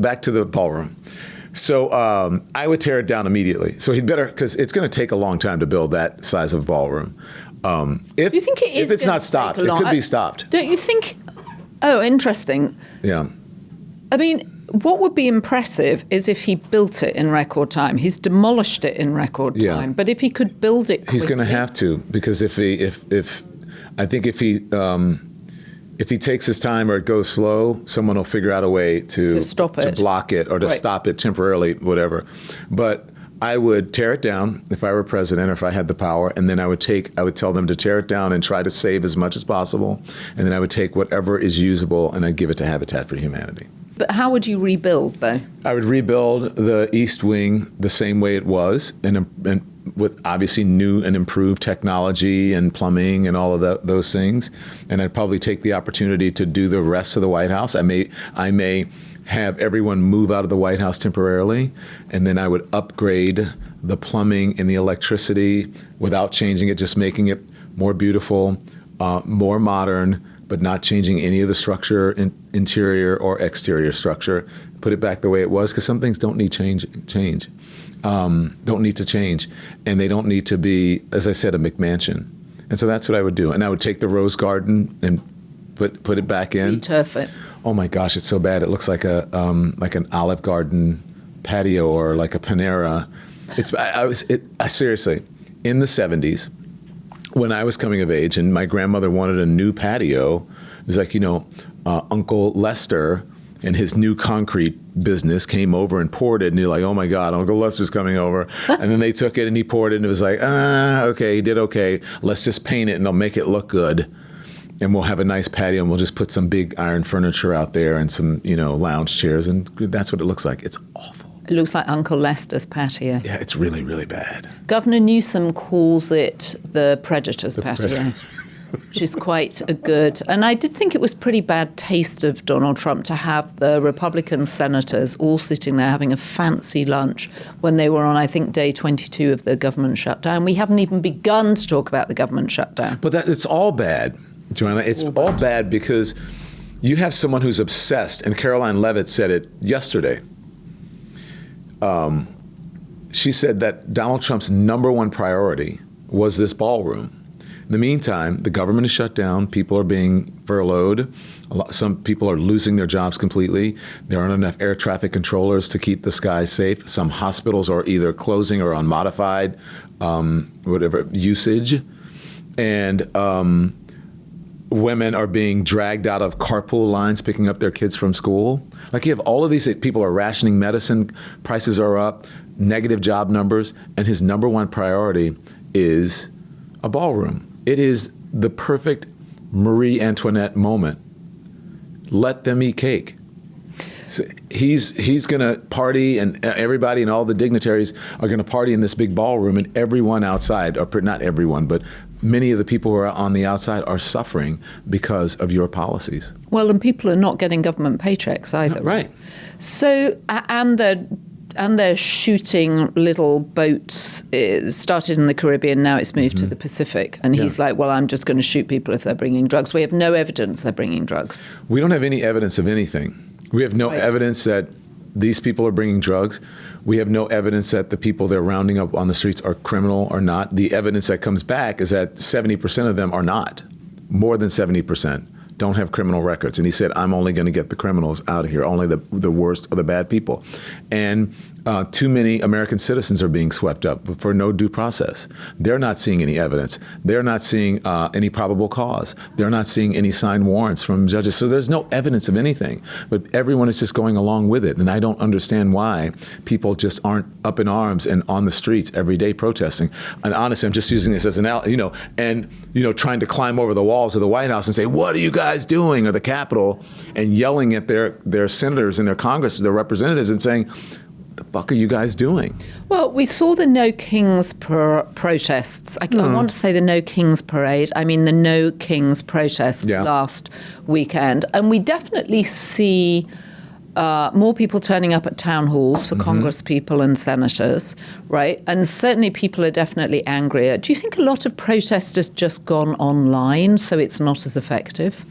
back to the ballroom. So I would tear it down immediately. So he'd better, because it's going to take a long time to build that size of ballroom. If you think it is if it's not stopped, it could be stopped. Don't you think? Oh, interesting. Yeah. I mean, what would be impressive is if he built it in record time. He's demolished it in record time. But if he could build it quickly, he's going to have to, because if he takes his time or it goes slow, someone will figure out a way to stop it, to block it, or to stop it temporarily, whatever. But I would tear it down if I were president, or if I had the power, and then I would tell them to tear it down and try to save as much as possible, and then I would take whatever is usable and I'd give it to Habitat for Humanity. But how would you rebuild, though? I would rebuild the East Wing the same way it was, and with obviously new and improved technology and plumbing and all of those things. And I'd probably take the opportunity to do the rest of the White House. I may have everyone move out of the White House temporarily, and then I would upgrade the plumbing and the electricity without changing it, just making it more beautiful, more modern, but not changing any of the structure, interior or exterior structure. Put it back the way it was, because some things don't need change. Don't need to change, and they don't need to be, as I said, a McMansion. And so that's what I would do. And I would take the Rose Garden and put it back in. Returf it. Oh my gosh, it's so bad. It looks like an Olive Garden patio, or like a Panera. Seriously, in the 70s, when I was coming of age and my grandmother wanted a new patio, it was like, Uncle Lester and his new concrete business came over and poured it, and you're like, oh my God, Uncle Lester's coming over. And then they took it and he poured it, and it was like, okay, he did okay. Let's just paint it and they'll make it look good. And we'll have a nice patio, and we'll just put some big iron furniture out there and some, lounge chairs, and that's what it looks like. It's awful. It looks like Uncle Lester's patio. Yeah, it's really, really bad. Governor Newsom calls it the Predator's patio, which is quite a good. And I did think it was pretty bad taste of Donald Trump to have the Republican senators all sitting there having a fancy lunch when they were on, I think, day 22 of the government shutdown. We haven't even begun to talk about the government shutdown. But it's all bad, Joanna. It's all bad because you have someone who's obsessed, and Caroline Leavitt said it yesterday. She said that Donald Trump's number one priority was this ballroom. In the meantime, the government is shut down. People are being furloughed. Some people are losing their jobs completely. There aren't enough air traffic controllers to keep the skies safe. Some hospitals are either closing or on modified usage. And women are being dragged out of carpool lines picking up their kids from school. Like, you have all of these people are rationing medicine, prices are up, negative job numbers, and his number one priority is a ballroom. It is the perfect Marie Antoinette moment. Let them eat cake. So he's going to party, and everybody and all the dignitaries are going to party in this big ballroom, and everyone outside, or not everyone, but many of the people who are on the outside are suffering because of your policies. Well, and people are not getting government paychecks either. Right. So, and they're shooting little boats. It started in the Caribbean, now it's moved to the Pacific. And he's like, well, I'm just going to shoot people if they're bringing drugs. We have no evidence they're bringing drugs. We don't have any evidence of anything. We have no evidence that these people are bringing drugs. We have no evidence that the people they're rounding up on the streets are criminal or not. The evidence that comes back is that 70% of them are not. More than 70% don't have criminal records. And he said, I'm only going to get the criminals out of here, only the worst or the bad people. And too many American citizens are being swept up for no due process. They're not seeing any evidence. They're not seeing any probable cause. They're not seeing any signed warrants from judges. So there's no evidence of anything. But everyone is just going along with it. And I don't understand why people just aren't up in arms and on the streets every day protesting. And honestly, I'm just using this as an, trying to climb over the walls of the White House and say, what are you guys doing? Or the Capitol, and yelling at their senators and their Congress, their representatives, and saying, the fuck are you guys doing? Well, we saw the No Kings protests. I want to say the No Kings parade. I mean the No Kings protest last weekend. And we definitely see more people turning up at town halls for Congress people and senators, right? And certainly people are definitely angrier. Do you think a lot of protesters just gone online, so it's not as effective?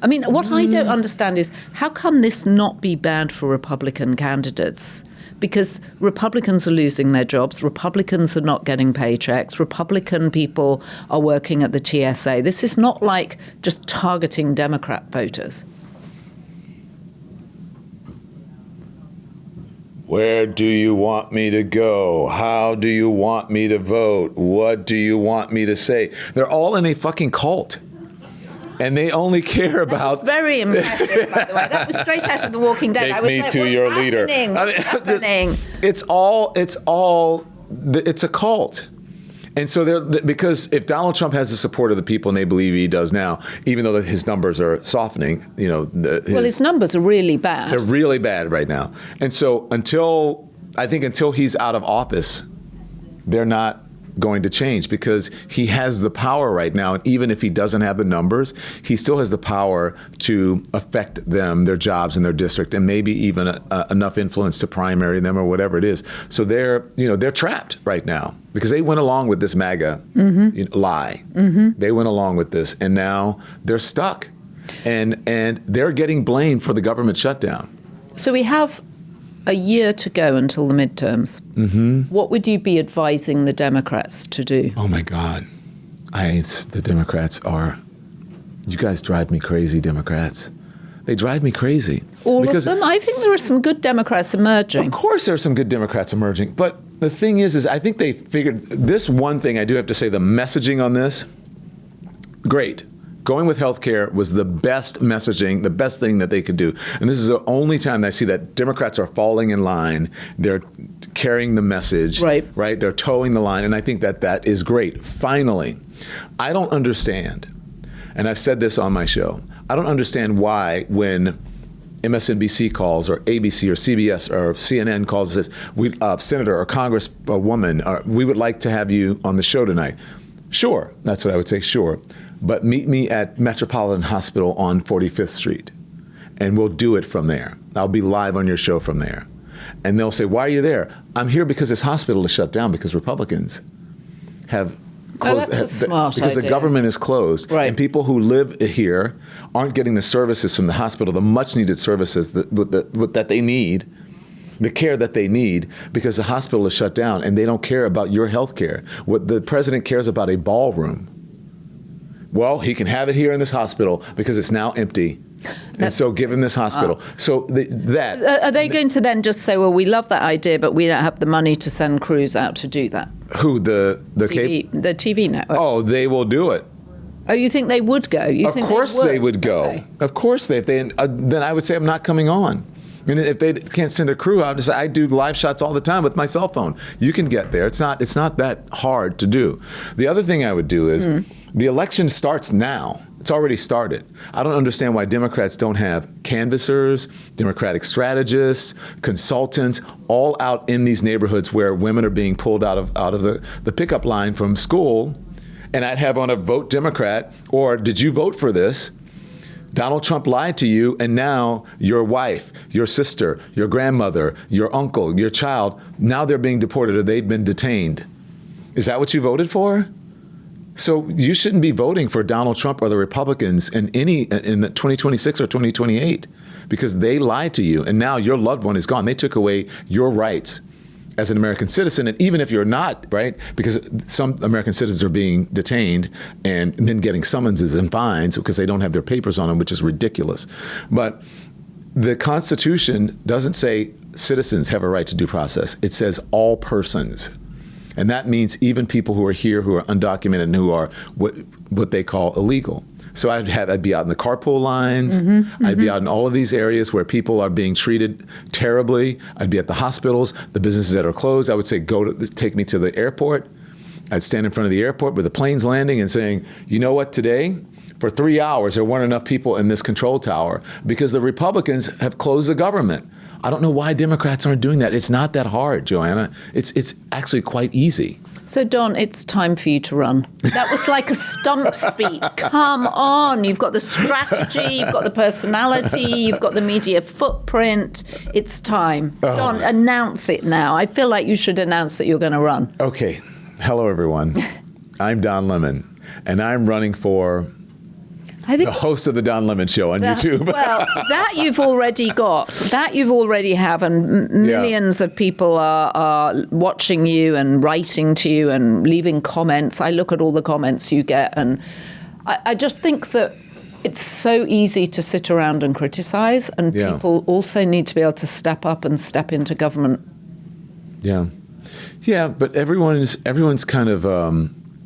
I mean, what I don't understand is how can this not be bad for Republican candidates? Because Republicans are losing their jobs, Republicans are not getting paychecks, Republican people are working at the TSA. This is not like just targeting Democrat voters. Where do you want me to go? How do you want me to vote? What do you want me to say? They're all in a fucking cult. And they only care about... That was very impressive, by the way. That was straight out of The Walking Dead. Take I was me like, to what's your happening? leader. What's happening? It's a cult. And so because if Donald Trump has the support of the people, and they believe he does now, even though his numbers are softening, his numbers are really bad. They're really bad right now. And so until he's out of office, they're not going to change because he has the power right now. And even if he doesn't have the numbers, he still has the power to affect them, their jobs in their district, and maybe even enough influence to primary them or whatever it is. So they're trapped right now because they went along with this MAGA lie. Mm-hmm. They went along with this, and now they're stuck, and they're getting blamed for the government shutdown. So we have a year to go until the midterms. Mm-hmm. What would you be advising the Democrats to do? Oh my God, the Democrats are. You guys drive me crazy, Democrats. They drive me crazy. All of them? I think there are some good Democrats emerging. Of course there are some good Democrats emerging. But the thing is I think they figured this one thing, I do have to say, the messaging on this, great. Going with healthcare was the best messaging, the best thing that they could do. And this is the only time that I see that Democrats are falling in line. They're carrying the message, right? They're towing the line. And I think that is great. Finally, I don't understand, and I've said this on my show, I don't understand why when MSNBC calls or ABC or CBS or CNN calls this senator or congresswoman, we would like to have you on the show tonight. Sure, that's what I would say, sure. But meet me at Metropolitan Hospital on 45th Street, and we'll do it from there. I'll be live on your show from there. And they'll say, why are you there? I'm here because this hospital is shut down because Republicans have closed. That's a smart because idea. the government is closed. Right. And people who live here aren't getting the services from the hospital, the much-needed services that they need, the care that they need, because the hospital is shut down, and they don't care about your health care. What the president cares about, a ballroom. Well, he can have it here in this hospital because it's now empty. And so give him this hospital. So Are they going to then just say, well, we love that idea, but we don't have the money to send crews out to do that? Who, the TV network? Oh, they will do it. Oh, you think they would go? Of course they would go. Okay. Of course then I would say I'm not coming on. I mean, if they can't send a crew out, I do live shots all the time with my cell phone. You can get there. It's not that hard to do. The other thing I would do is the election starts now. It's already started. I don't understand why Democrats don't have canvassers, Democratic strategists, consultants, all out in these neighborhoods where women are being pulled out of the pickup line from school, and I'd have on a vote Democrat, or did you vote for this? Donald Trump lied to you, and now your wife, your sister, your grandmother, your uncle, your child, now they're being deported or they've been detained. Is that what you voted for? So you shouldn't be voting for Donald Trump or the Republicans in the 2026 or 2028 because they lied to you, and now your loved one is gone. They took away your rights as an American citizen, and even if you're not, right, because some American citizens are being detained and then getting summonses and fines because they don't have their papers on them, which is ridiculous. But the Constitution doesn't say citizens have a right to due process. It says all persons. And that means even people who are here who are undocumented and who are what they call illegal. So I'd be out in the carpool lines. I'd be out in all of these areas where people are being treated terribly. I'd be at the hospitals, the businesses that are closed. I would say, take me to the airport. I'd stand in front of the airport with the planes landing and saying, you know what, today, for 3 hours, there weren't enough people in this control tower because the Republicans have closed the government. I don't know why Democrats aren't doing that. It's not that hard, Joanna. It's actually quite easy. So, Don, it's time for you to run. That was like a stump speech. Come on. You've got the strategy, you've got the personality, you've got the media footprint. It's time. Don, announce it now. I feel like you should announce that you're going to run. Okay. Hello, everyone. I'm Don Lemon, and I'm running for I think the host of the Don Lemon Show on YouTube. Well, that you've already got. That you've already have, and millions of people are watching you and writing to you and leaving comments. I look at all the comments you get, and I just think that it's so easy to sit around and criticize, and people also need to be able to step up and step into government. Yeah. Yeah, but everyone's kind of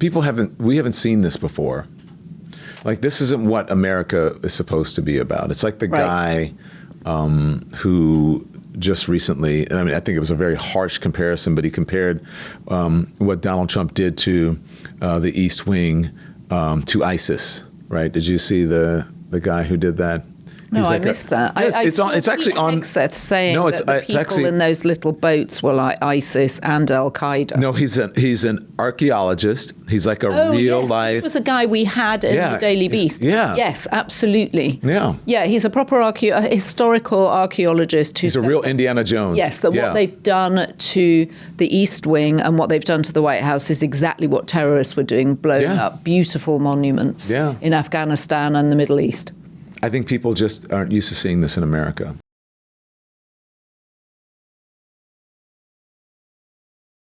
we haven't seen this before. Like, this isn't what America is supposed to be about. It's like the guy who just recently, and I mean, I think it was a very harsh comparison, but he compared what Donald Trump did to the East Wing to ISIS, right? Did you see the guy who did that? No, I missed that. Yes, it's actually on. Saying that the people actually, in those little boats were like ISIS and Al Qaeda. No, he's an archaeologist. He's like a real life. He was a guy we had in the Daily Beast. Yeah. Yes, absolutely. Yeah. Yeah, he's a proper historical archaeologist. He's a real Indiana Jones. Yes, that what they've done to the East Wing and what they've done to the White House is exactly what terrorists were doing, blowing up beautiful monuments in Afghanistan and the Middle East. I think people just aren't used to seeing this in America.